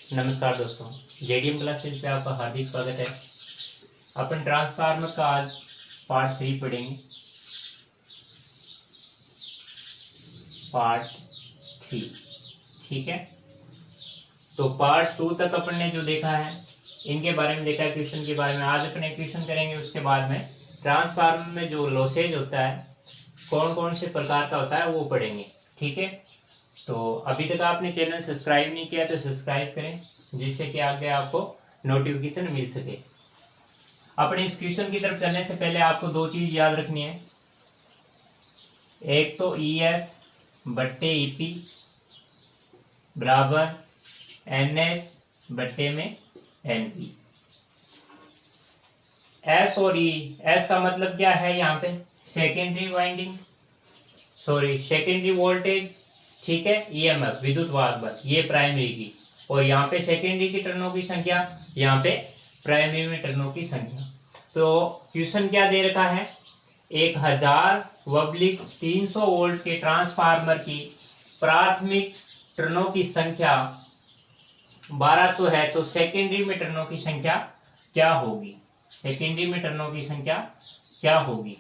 नमस्कार दोस्तों, JDM classes पे आपका हार्दिक स्वागत है। अपन ट्रांसफार्मर का आज पार्ट 3 पढ़ेंगे। पार्ट 3 ठीक है। तो पार्ट 2 तक अपन ने जो देखा है इनके बारे में देखा है, क्वेश्चन के बारे में। आज अपन एक क्वेश्चन करेंगे, उसके बाद में ट्रांसफार्मर में जो लॉसेज होता है कौन कौन से प्रकार का होता है वो पढ़ेंगे। ठीक है। तो अभी तक आपने चैनल सब्सक्राइब नहीं किया तो सब्सक्राइब करें, जिससे कि आगे आपको नोटिफिकेशन मिल सके। अपने इस क्वेश्चन की तरफ चलने से पहले आपको दो चीज याद रखनी है। एक तो ES बट्टे EP बराबर NS बट्टे में NP। S और E, S का मतलब क्या है यहाँ पे? सेकेंडरी वोल्टेज, ठीक है। EMF विद्युत वाहक बल, ये प्राइमरी की, और यहाँ पे सेकेंडरी की टर्नों की संख्या, यहाँ पे प्राइमरी में टर्नों की संख्या। तो क्वेश्चन क्या दे रखा है? 1000/300 वोल्ट के ट्रांसफार्मर की प्राथमिक टर्नों की संख्या 1200 है, तो सेकेंडरी में टर्नों की संख्या क्या होगी? सेकेंडरी में टर्नों की संख्या क्या होगी?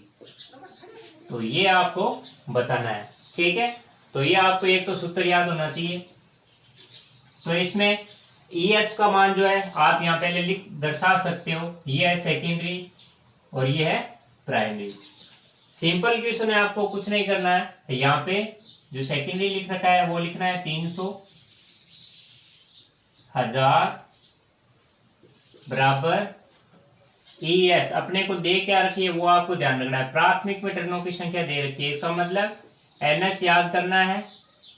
तो ये आपको बताना है, ठीक है। तो ये आपको एक तो सूत्र याद होना चाहिए। तो इसमें ES का मान जो है आप यहाँ पहले दर्शा सकते हो, ये है सेकेंडरी और ये है प्राइमरी। सिंपल क्वेश्चन है, आपको कुछ नहीं करना है। यहाँ पे जो सेकेंडरी लिख रखा है वो लिखना है 300 1000 बराबर ES। अपने को दे क्या रखी है वो आपको ध्यान रखना है। प्राथमिक में टर्नों की संख्या दे रखी है, इसका मतलब NS याद करना है।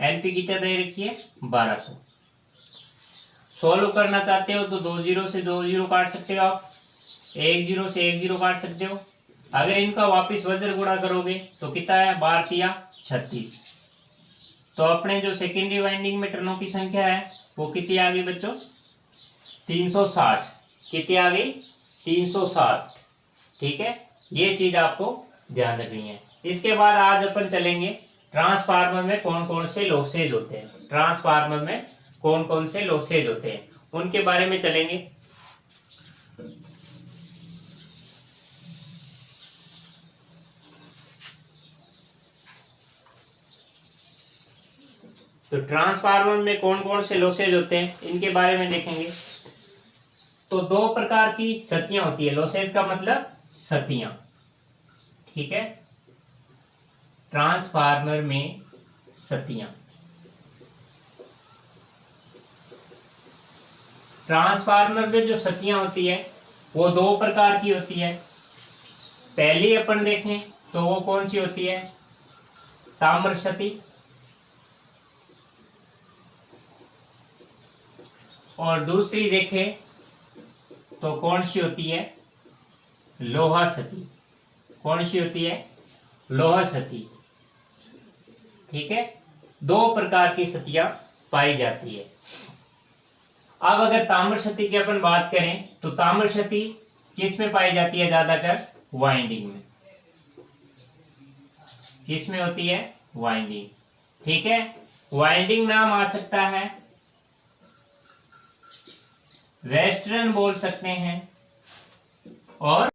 NP कितना दे रखी है? 1200। सोल्व करना चाहते हो तो 20 से 20 काट सकते हो आप, 10 से 10 काट सकते हो। अगर इनका वापस वज्र गुणा करोगे तो कितना है? 12 × 36। तो अपने जो सेकेंडरी वाइंडिंग में टर्नों की संख्या है वो कितनी आ गई बच्चों? 360। कितनी आ गई? 360। ठीक है, ये चीज आपको ध्यान रखनी है। इसके बाद आज अपन चलेंगे ट्रांसफार्मर में कौन कौन से लॉसेज होते हैं। ट्रांसफार्मर में कौन कौन से लॉसेज होते हैं उनके बारे में चलेंगे। तो ट्रांसफार्मर में कौन कौन से लॉसेज होते हैं इनके बारे में देखेंगे। तो दो प्रकार की क्षतियां होती है। लॉसेज का मतलब क्षतियां, ठीक है। ट्रांसफार्मर में क्षतियां, ट्रांसफार्मर में जो क्षतियां होती है वो दो प्रकार की होती है। पहली अपन देखें तो वो कौन सी होती है? ताम्र क्षति। और दूसरी देखें तो कौन सी होती है? लोहा क्षति। कौन सी होती है? लोहा क्षति, ठीक है। दो प्रकार की क्षतियां पाई जाती है। अब अगर ताम्र क्षति की अपन बात करें तो ताम्र क्षति किस में पाई जाती है? ज्यादातर वाइंडिंग में। किस में होती है? वाइंडिंग, ठीक है। वाइंडिंग नाम आ सकता है, वेस्टर्न बोल सकते हैं। और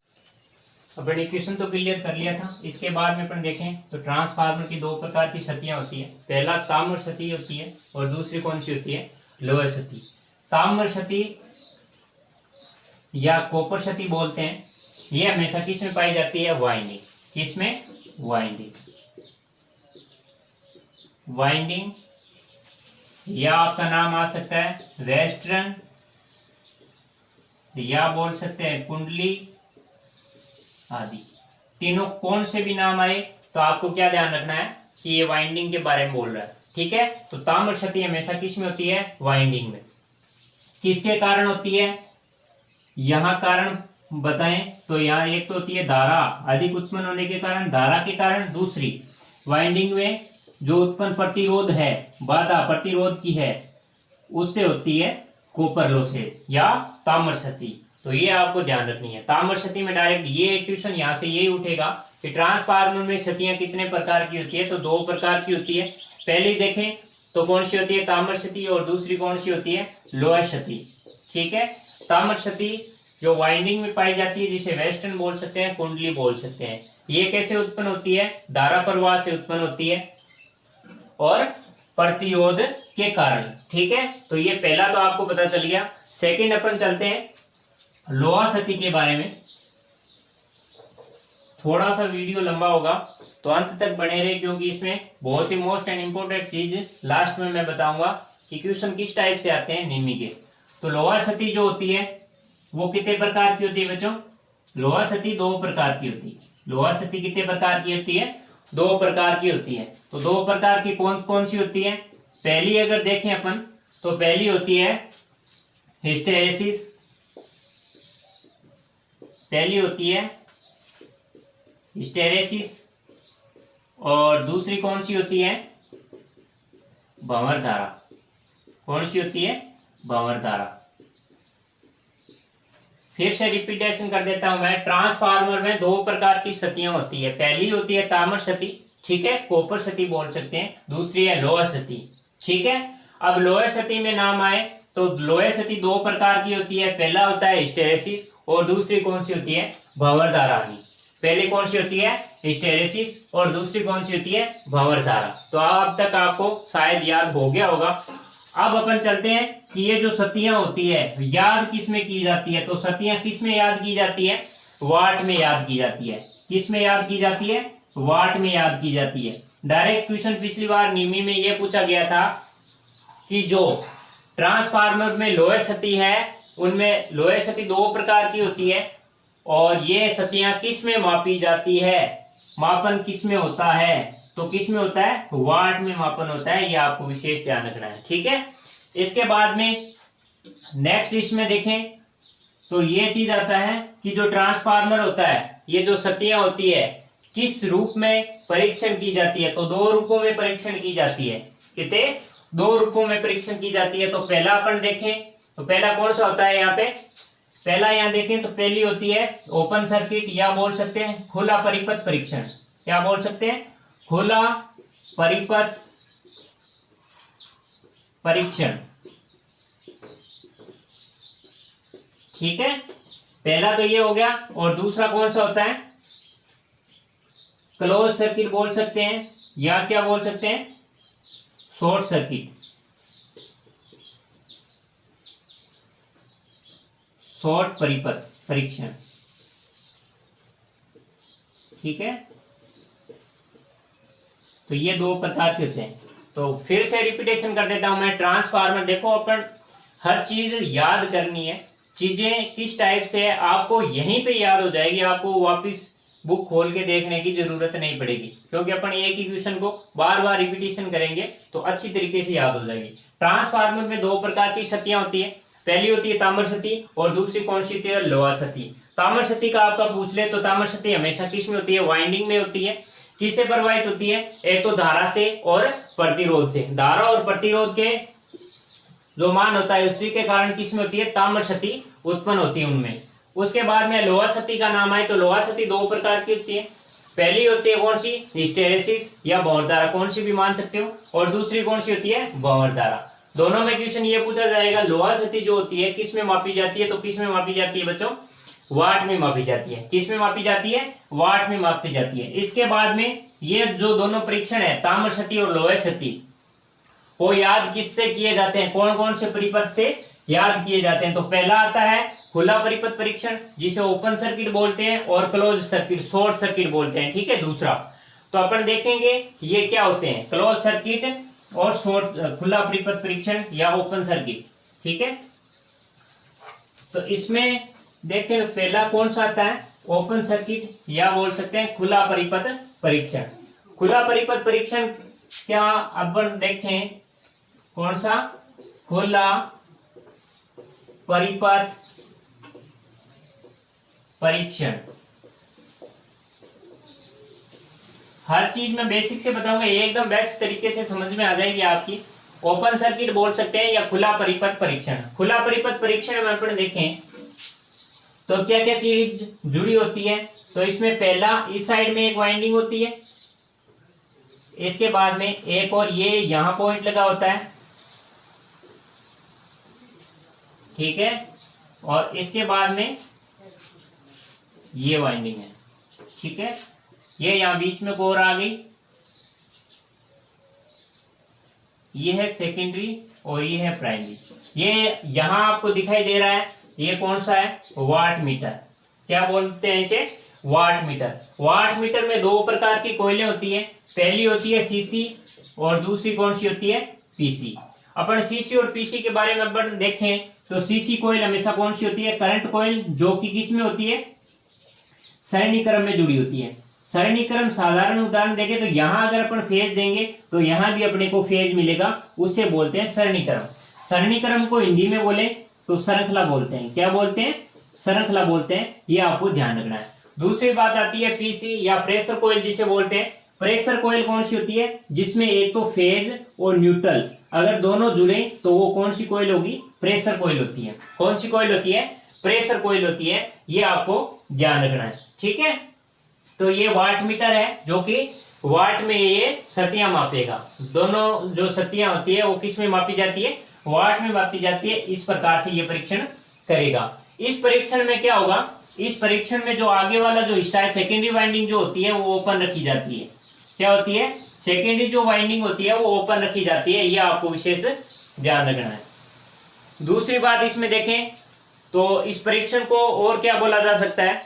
अपन इक्वेशन तो क्लियर कर लिया था। इसके बाद में अपन देखें तो ट्रांसफार्मर की दो प्रकार की क्षतियां होती है। पहला ताम्र क्षति होती है और दूसरी कौन सी होती है? लोहा क्षति। ताम्र क्षति या कॉपर क्षति बोलते हैं, ये हमेशा किस में पाई जाती है? वाइंडिंग। किस में? वाइंडिंग। वाइंडिंग या आपका नाम आ सकता है वेस्टर्न, या बोल सकते हैं कुंडली आदि। तीनों कौन से भी नाम आए तो आपको क्या ध्यान रखना है कि ये वाइंडिंग के बारे में बोल रहा है, ठीक है। तो ताम्र क्षति हमेशा किस में होती है? वाइंडिंग में। किसके कारण होती है? यहां कारण बताएं तो यहाँ एक तो होती है धारा अधिक उत्पन्न होने के कारण, धारा के कारण। दूसरी वाइंडिंग में जो उत्पन्न प्रतिरोध है, बाधा प्रतिरोध की है, उससे होती है कॉपर लॉसेज या ताम्र क्षति। तो ये आपको ध्यान रखनी है। ताम्र क्षति में डायरेक्ट ये क्वेश्चन यहाँ से यही उठेगा कि ट्रांसफार्मर में क्षतियां कितने प्रकार की होती है। तो दो प्रकार की होती है। पहली देखें तो कौन सी होती है ताम्र क्षति और दूसरी कौन सी होती है लोहा क्षति। ठीक है, ताम्र क्षति जो वाइंडिंग में पाई जाती है जिसे वेस्टर्न बोल सकते हैं, कुंडली बोल सकते हैं। ये कैसे उत्पन्न होती है, धारा प्रवाह से उत्पन्न होती है और प्रतिरोध के कारण। ठीक है, तो ये पहला तो आपको पता चल गया। सेकंड अपन चलते हैं लोहा क्षति के बारे में। थोड़ा सा वीडियो लंबा होगा तो अंत तक बने रहे, क्योंकि इसमें बहुत ही मोस्ट एंड इम्पोर्टेंट चीज लास्ट में मैं बताऊंगा कि क्वेश्चन किस टाइप से आते हैं निमी के। तो लोहा क्षति जो होती है वो कितने प्रकार की होती है बच्चों, लोहा क्षति 2 प्रकार की होती है। लोहा क्षति कितने प्रकार की होती है, 2 प्रकार की होती है। तो 2 प्रकार की कौन कौन सी होती है, पहली अगर देखें अपन तो पहली होती है हिस्टेरेसिस, पहली होती है हिस्टेरेसिस और दूसरी कौन सी होती है भंवर धारा। कौन सी होती है भंवर धारा। फिर से रिपीटेशन कर देता हूं मैं। ट्रांसफार्मर में 2 प्रकार की क्षतियां होती है, पहली होती है ताम्र क्षति, ठीक है, कॉपर क्षति बोल सकते हैं, दूसरी है लोहा क्षति। ठीक है, अब लोहा क्षति में नाम आए तो लोहा क्षति 2 प्रकार की होती है, पहला होता है हिस्टेरेसिस और दूसरी कौन सी होती है भंवर धारा। पहली कौन सी होती है हिस्टेरेसिस और दूसरी कौन सी होती है भंवर धारा। तो अब तक आपको शायद याद हो गया होगा। अब अपन चलते हैं कि ये जो क्षतियां होती है याद किस में की जाती है। तो क्षतियां किस में याद की जाती है, वाट में याद की जाती है। किस में याद की जाती है, वाट में याद की जाती है। डायरेक्ट क्वेश्चन पिछली बार निमी में यह पूछा गया था कि जो ट्रांसफार्मर में लोहा क्षति है उनमें लोहा क्षति 2 प्रकार की होती है और ये क्षतियां किस में मापी जाती है, मापन किस में होता है, तो किस में होता है वाट में मापन होता है। ये आपको विशेष ध्यान रखना है। ठीक है, इसके बाद में नेक्स्ट इसमें देखें तो ये चीज आता है कि जो ट्रांसफार्मर होता है ये जो क्षतियां होती है किस रूप में परीक्षण की जाती है। तो 2 रूपों में परीक्षण की जाती है। कितने 2 रूपों में परीक्षण की जाती है। तो पहला अपन देखें तो पहला कौन सा होता है, यहाँ पे पहला यहाँ देखें तो पहली होती है ओपन सर्किट या बोल सकते हैं खुला परिपथ परीक्षण। क्या बोल सकते हैं, खुला परिपथ परीक्षण। ठीक है, पहला तो ये हो गया। और दूसरा कौन सा होता है क्लोज सर्किट बोल सकते हैं या क्या बोल सकते हैं शॉर्ट सर्किट। शॉर्ट परिपथ परीक्षण। ठीक है, तो ये 2 प्रकार के होते हैं। तो फिर से रिपीटेशन कर देता हूं मैं। ट्रांसफार्मर देखो अपन हर चीज याद करनी है, चीजें किस टाइप से है आपको यहीं पे याद हो जाएगी, आपको वापस बुक खोल के देखने की जरूरत नहीं पड़ेगी, क्योंकि अपन एक ही क्वेश्चन को बार बार रिपीटेशन करेंगे तो अच्छी तरीके से याद हो जाएगी। ट्रांसफार्मर में 2 प्रकार की क्षतियां होती है, पहली होती है ताम्र क्षति और दूसरी कौन सी होती है लोहा क्षति। ताम्र क्षति का आपका पूछ ले तो ताम्र क्षति हमेशा किस में होती है, वाइंडिंग में होती है। किससे प्रभावित होती है, एक तो धारा से और प्रतिरोध से। धारा और प्रतिरोध के जो मान होता है उसी के कारण किस में होती है ताम्र क्षति उत्पन्न होती है उनमें। उसके बाद में लोहा क्षति का नाम आए तो लोहा क्षति 2 प्रकार की होती है, पहली होती है कौन सी हिस्टेरेसिस या भंवर धारा, कौन सी भी मान सकते हो, और दूसरी कौन सी होती है भंवर धारा। दोनों में क्वेश्चन ये पूछा जाएगा लोहा क्षति जो होती है किस में मापी जाती है, तो किस में मापी जाती है बच्चों वाट में मापी जाती है। किस में मापी जाती है वाट में मापी जाती है। इसके बाद में ये जो दोनों परीक्षण है ताम्र क्षति और लोहा क्षति वो याद किससे किए जाते हैं, कौन कौन से परिपथ से याद किए जाते हैं। तो पहला आता है खुला परिपथ परीक्षण जिसे ओपन सर्किट बोलते हैं और क्लोज सर्किट शॉर्ट सर्किट बोलते हैं। ठीक है, दूसरा तो अपन देखेंगे ये क्या होते हैं क्लोज सर्किट और शॉर्ट खुला परिपथ परीक्षण या ओपन सर्किट। ठीक है, तो इसमें देखते हैं पहला कौन सा आता है ओपन सर्किट या बोल सकते हैं खुला परिपथ परीक्षण। खुला परिपथ परीक्षण क्या अपन देखें कौन सा खुला परिपथ परीक्षण। हर चीज में बेसिक से बताऊंगा, ये एकदम बेस्ट तरीके से समझ में आ जाएगी आपकी। ओपन सर्किट बोल सकते हैं या खुला परिपथ परीक्षण। खुला परिपथ परीक्षण में अपन देखें तो क्या क्या चीज जुड़ी होती है। तो इसमें पहला इस साइड में एक वाइंडिंग होती है, इसके बाद में एक और ये यहां पॉइंट लगा होता है, ठीक है, और इसके बाद में ये वाइंडिंग है, ठीक है, ये यहां बीच में कोर आ गई, ये है सेकेंडरी और ये है प्राइमरी। ये यहां आपको दिखाई दे रहा है, ये कौन सा है, वाट मीटर। क्या बोलते हैं इसे, वाट मीटर। वाट मीटर में दो प्रकार की कोयलें होती है, पहली होती है सीसी और दूसरी कौन सी होती है, पीसी। अपन सीसी और पीसी के बारे में अपन देखें तो सीसी कोयल हमेशा कौन सी होती है, करंट कोयल, जो कि किस में होती है, सरणी क्रम में जुड़ी होती है। सरणी क्रम साधारण उदाहरण देखें तो यहाँ अगर अपन फेज देंगे तो यहाँ भी अपने को फेज मिलेगा, उससे बोलते हैं सरणी क्रम। सरणी क्रम को हिंदी में बोले तो श्रृंखला बोलते हैं। क्या बोलते हैं, श्रृंखला बोलते हैं, ये आपको ध्यान रखना है। दूसरी बात आती है पीसी या प्रेशर कोयल जिसे बोलते हैं। प्रेशर कोयल कौन सी होती है, जिसमें एक तो फेज और न्यूट्रल अगर दोनों जुड़े तो वो कौन सी कोयल होगी, प्रेशर कोयल होती है। कौन सी कोयल होती है, प्रेशर कोयल होती है। ये आपको ध्यान रखना है, ठीक है। तो ये वाट मीटर है जो कि वाट में ये सतियां मापेगा। दोनों जो सतियां होती है वो किस में मापी जाती है, वाट में मापी जाती है। इस प्रकार से ये परीक्षण करेगा। इस परीक्षण में क्या होगा, इस परीक्षण में जो आगे वाला जो हिस्सा है, सेकेंडरी वाइंडिंग जो होती है वो ओपन रखी जाती है। क्या होती है, सेकेंडरी जो वाइंडिंग होती है वो ओपन रखी जाती है। ये आपको विशेष ध्यान रखना है। दूसरी बात इसमें देखें तो इस परीक्षण को और क्या बोला जा सकता है,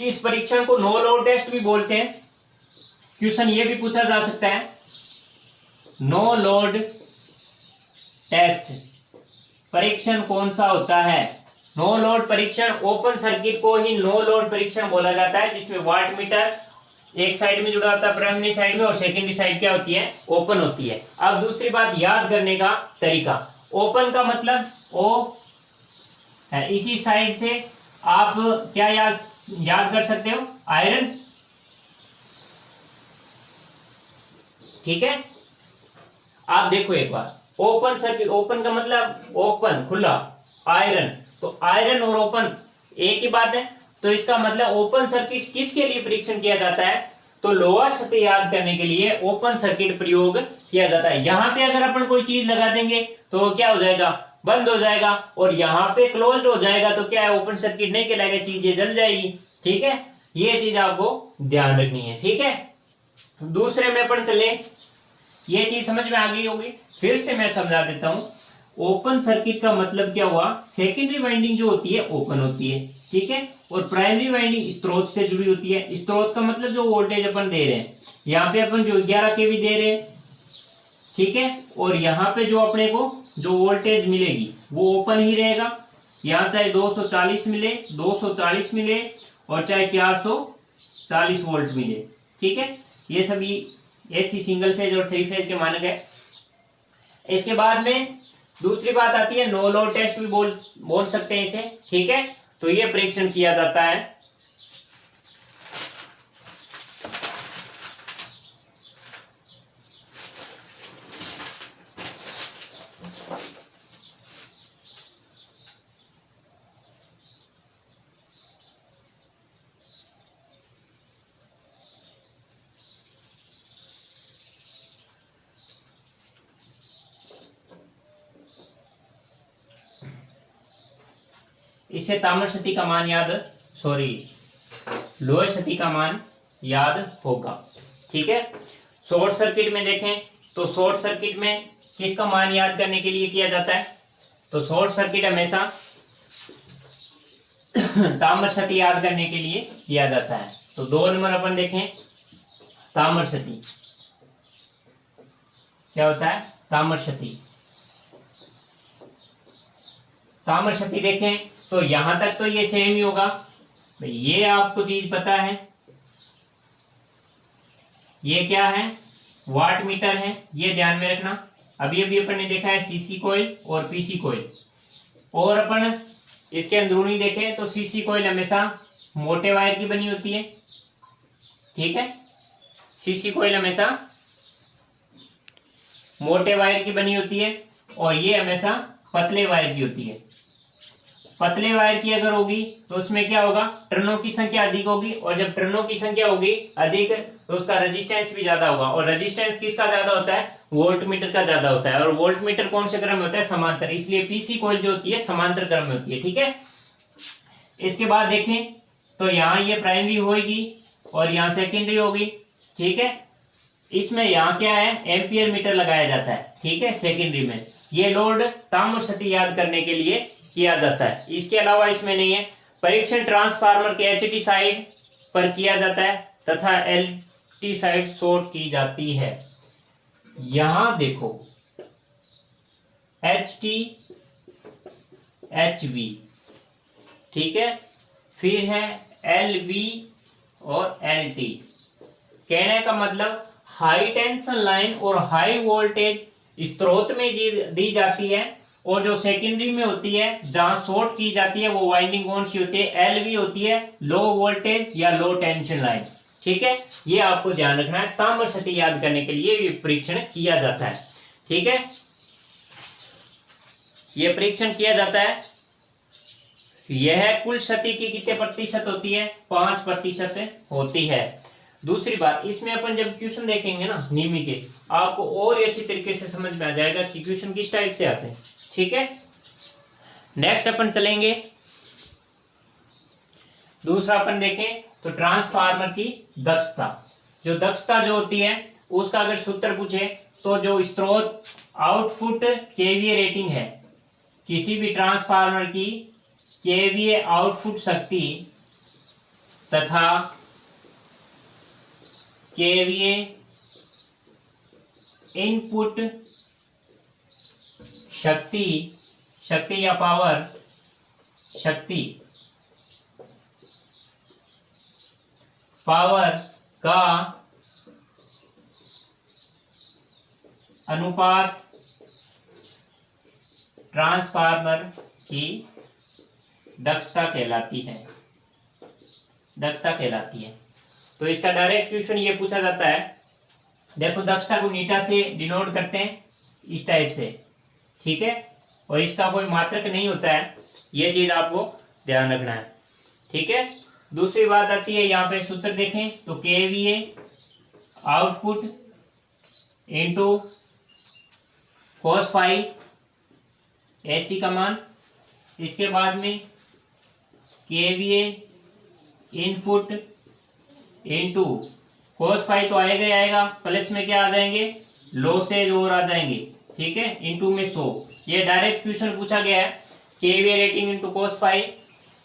इस परीक्षण को नो लोड टेस्ट भी बोलते हैं। क्वेश्चन ये भी पूछा जा सकता है, नो लोड टेस्ट परीक्षण कौन सा होता है। नो लोड परीक्षण, ओपन सर्किट को ही नो लोड परीक्षण बोला जाता है, जिसमें वाट मीटर एक साइड में जुड़ा होता है प्राइमरी साइड में, और सेकेंडरी साइड क्या होती है, ओपन होती है। अब दूसरी बात, याद करने का तरीका। ओपन का मतलब ओ है, इसी साइड से आप क्या याद कर सकते हो, आयरन, ठीक है। आप देखो एक बार, ओपन सर्किट, ओपन का मतलब ओपन खुला, आयरन, तो आयरन और ओपन एक ही बात है। तो इसका मतलब ओपन सर्किट किसके लिए परीक्षण किया जाता है, तो लोअर सतह याद करने के लिए ओपन सर्किट प्रयोग किया जाता है। यहां पे अगर अपन कोई चीज लगा देंगे तो क्या हो जाएगा, बंद हो जाएगा, और यहाँ पे क्लोज्ड हो जाएगा तो क्या है, ओपन सर्किट नहीं कहलाएगा, चीजें जल जाएगी, ठीक है। ये चीज आपको ध्यान रखनी है, ठीक है। दूसरे में अपन चले, ये चीज समझ में आ गई होगी, फिर से मैं समझा देता हूं। ओपन सर्किट का मतलब क्या हुआ, सेकेंडरी वाइंडिंग जो होती है ओपन होती है, ठीक है, और प्राइमरी वाइंडिंग स्रोत से जुड़ी होती है। स्रोत का मतलब जो वोल्टेज अपन दे रहे हैं, यहाँ पे अपन जो 11 kV दे रहे हैं, ठीक है, और यहाँ पे जो अपने को जो वोल्टेज मिलेगी वो ओपन ही रहेगा। यहाँ चाहे 240 मिले, 240 मिले, और चाहे 440 वोल्ट मिले, ठीक है। ये सभी एसी सिंगल फेज और थ्री फेज के मानक है। इसके बाद में दूसरी बात आती है, नो लोड टेस्ट भी बोल सकते हैं इसे, ठीक है। तो ये परीक्षण किया जाता है। इससे ताम्र क्षति का मान याद, लोहे क्षति का मान याद होगा, ठीक है। शॉर्ट सर्किट में देखें तो शॉर्ट सर्किट में किसका मान याद करने के लिए किया जाता है, तो शॉर्ट सर्किट हमेशा ताम्र क्षति याद करने के लिए किया जाता है। तो 2 नंबर अपन देखें, ताम्र क्षति क्या होता है, ताम्र क्षति। ताम्र क्षति देखें तो यहां तक तो ये सेम ही होगा, ये आपको चीज पता है, ये क्या है, वाट मीटर है, ये ध्यान में रखना। अभी अपन ने देखा है सीसी कॉइल और पीसी कॉइल, और अपन इसके अंदरूनी देखें तो सीसी कॉइल हमेशा मोटे वायर की बनी होती है, ठीक है। सीसी कॉइल हमेशा मोटे वायर की बनी होती है, और ये हमेशा पतले वायर की होती है। पतले वायर की अगर होगी तो उसमें क्या होगा, टर्नों की संख्या अधिक होगी, और जब टर्नों की संख्या होगी अधिक तो उसका रेजिस्टेंस भी ज्यादा होगा, और रेजिस्टेंस किसका ज्यादा होता है, वोल्टमीटर का ज्यादा होता है, और वोल्टमीटर कौन से क्रम में होता है, समांतर, इसलिए पीसी कॉइल जो होती है समांतर क्रम में होती है। ठीक है, इसके बाद देखें तो यहाँ ये प्राइमरी होगी और यहाँ सेकेंडरी होगी। ठीक है, इसमें यहाँ क्या है, एम्पियर मीटर लगाया जाता है। ठीक है, सेकेंडरी में ये लोड ताम्र क्षति याद करने के लिए किया जाता है, इसके अलावा इसमें नहीं है। परीक्षण ट्रांसफार्मर के एचटी साइड पर किया जाता है तथा एलटी साइड शॉर्ट की जाती है। यहां देखो एचटी एचवी, ठीक है, फिर है एलवी और एलटी। कहने का मतलब हाई टेंशन लाइन और हाई वोल्टेज स्रोत में दी जाती है, और जो सेकेंडरी में होती है जहां शॉर्ट की जाती है वो वाइंडिंग कौन सी होती है, एलवी होती है, लो वोल्टेज या लो टेंशन लाइन। ठीक है, ये आपको ध्यान रखना है, ताम्र क्षति याद करने के लिए ये परीक्षण किया जाता है। ठीक है, ये परीक्षण किया जाता है। यह कुल क्षति की कितने प्रतिशत होती है, 5% होती है। दूसरी बात, इसमें अपन जब क्वेश्चन देखेंगे ना निमी के, आपको और अच्छी तरीके से समझ में आ जाएगा कि क्वेश्चन किस टाइप से आते हैं। ठीक है, नेक्स्ट अपन चलेंगे, दूसरा अपन देखें तो ट्रांसफार्मर की दक्षता। जो दक्षता जो होती है उसका अगर सूत्र पूछे तो जो स्रोत आउटपुट केवीए रेटिंग है किसी भी ट्रांसफार्मर की, केवीए आउटपुट शक्ति तथा केवीए इनपुट शक्ति या पावर का अनुपात ट्रांसफार्मर की दक्षता कहलाती है। तो इसका डायरेक्ट क्वेश्चन ये पूछा जाता है, देखो दक्षता को नीटा से डिनोट करते हैं इस टाइप से। ठीक है, और इसका कोई मात्रक नहीं होता है, ये चीज आपको ध्यान रखना है। ठीक है, दूसरी बात आती है यहाँ पे सूत्र देखें तो KVA output into cos phi AC का मान, इसके बाद में KVA input into cos phi तो आएगा ही आएगा, प्लस में क्या आ जाएंगे, लॉसेज और आ जाएंगे। ठीक है, इनटू में 100। ये डायरेक्ट क्वेश्चन पूछा गया है, KVA rating into cos phi,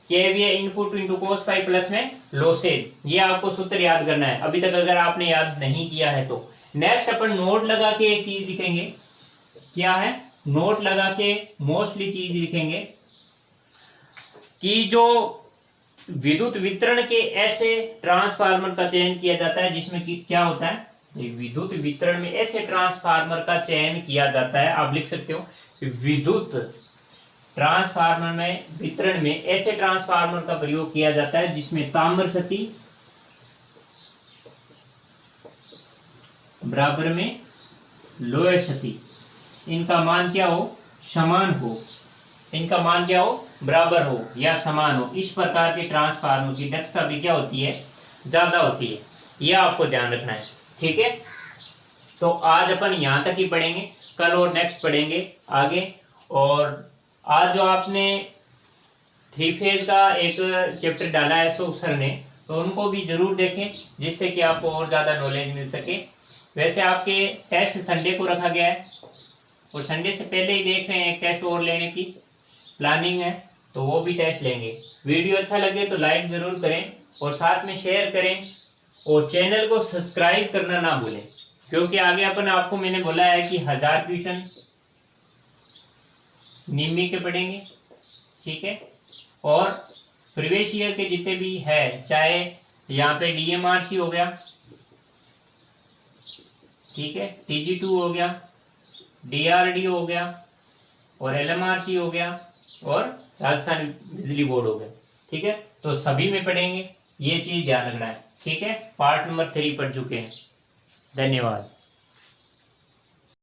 KVA input into cos phi plus में लॉसेज। ये आपको सूत्र याद करना है अभी तक अगर आपने याद नहीं किया है तो। नेक्स्ट अपन नोट लगा के एक चीज लिखेंगे, क्या है, नोट लगा के मोस्टली चीज लिखेंगे कि जो विद्युत वितरण के ऐसे ट्रांसफार्मर का चयन किया जाता है जिसमें कि क्या होता है, विद्युत वितरण में ऐसे ट्रांसफार्मर का चयन किया जाता है। आप लिख सकते हो विद्युत ट्रांसफार्मर में वितरण में ऐसे ट्रांसफार्मर का प्रयोग किया जाता है जिसमें ताम्र क्षति बराबर में लोहे क्षति, इनका मान क्या हो, समान हो, इनका मान क्या हो, बराबर हो या समान हो। इस प्रकार के ट्रांसफार्मर की दक्षता भी क्या होती है, ज्यादा होती है। यह आपको ध्यान रखना है। ठीक है, तो आज अपन यहां तक ही पढ़ेंगे, कल और नेक्स्ट पढ़ेंगे आगे। और आज जो आपने 3 फेज का एक चैप्टर डाला है सर ने, तो उनको भी जरूर देखें जिससे कि आपको और ज़्यादा नॉलेज मिल सके। वैसे आपके टेस्ट संडे को रखा गया है और संडे से पहले ही देख रहे हैं एक टेस्ट और लेने की प्लानिंग है, तो वो भी टेस्ट लेंगे। वीडियो अच्छा लगे तो लाइक ज़रूर करें और साथ में शेयर करें, और चैनल को सब्सक्राइब करना ना भूलें, क्योंकि आगे अपन आपको मैंने बोला है कि 1000 क्वेश्चन निम्मी के पढ़ेंगे। ठीक है, और प्रीवियस ईयर के जितने भी है, चाहे यहाँ पे डीएमआरसी हो गया, ठीक है, TG2 हो गया, DRDO हो गया और LMRC हो गया और राजस्थान बिजली बोर्ड हो गया। ठीक है, तो सभी में पढ़ेंगे, ये चीज ध्यान रखना है। ठीक है, पार्ट नंबर 3 पढ़ चुके हैं। धन्यवाद।